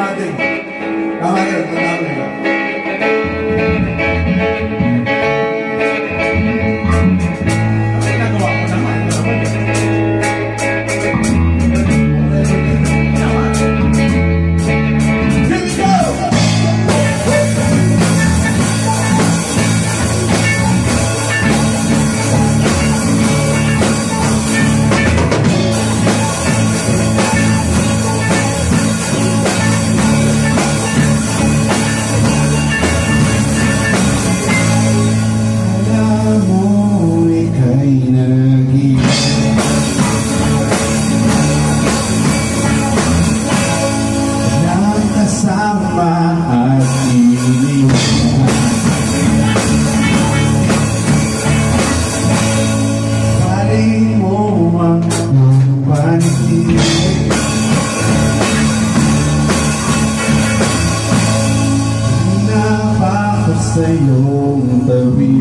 natin. Tama rin, tama rin. Sa iyong tabi,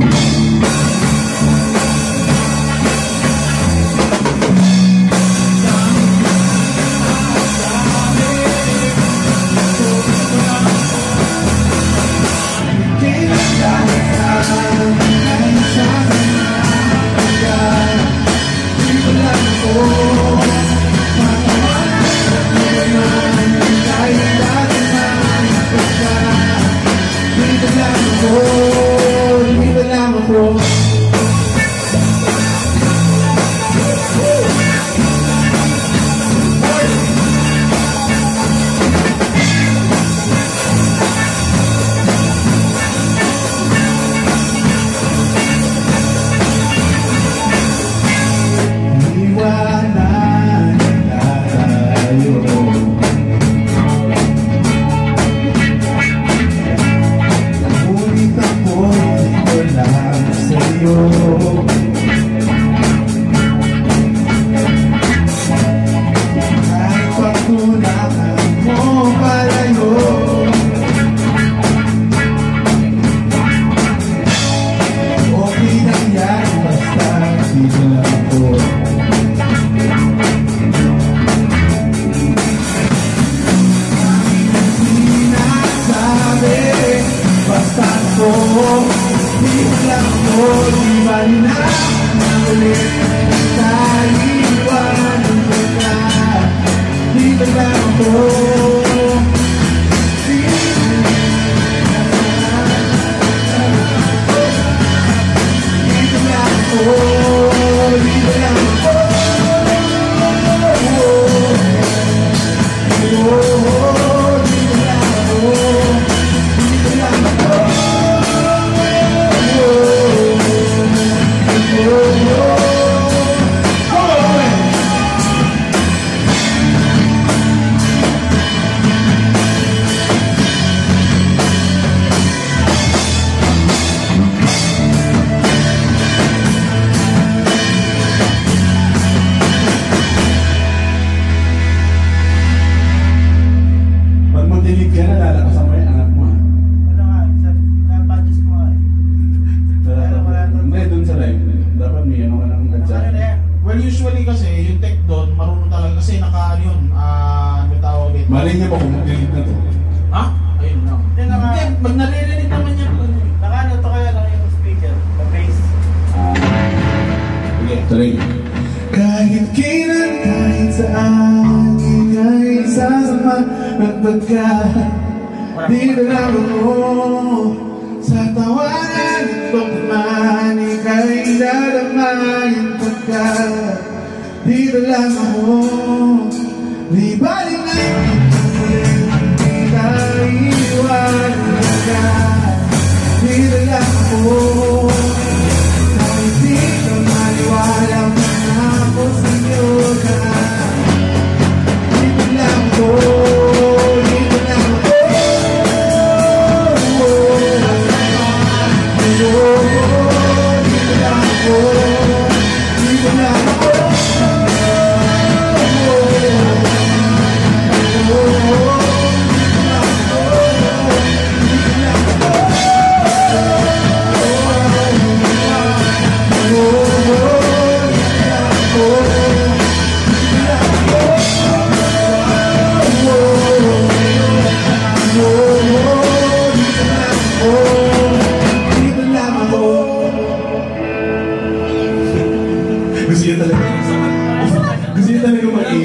Malay niya ba kung mag-delete na to? Ha? Ayun lang. Hindi, pag naririnig naman niya. Nakaano to kaya lang yung speaker, the bass. Okay, tuloy. Kahit kailan, kahit saan, kahit sasama ng pagka, di na lang ako sa tawanan itong naman, ika'y lalamayin pagka, di na lang ako, di balik na di naiwan ka, di na lang ako, kahit di ka maniwala na ako sa'yo ka, di na lang ako, di na lang ako, di na lang ako, di na lang ako. Gusto niya talaga. Gusto niya talaga mag-i.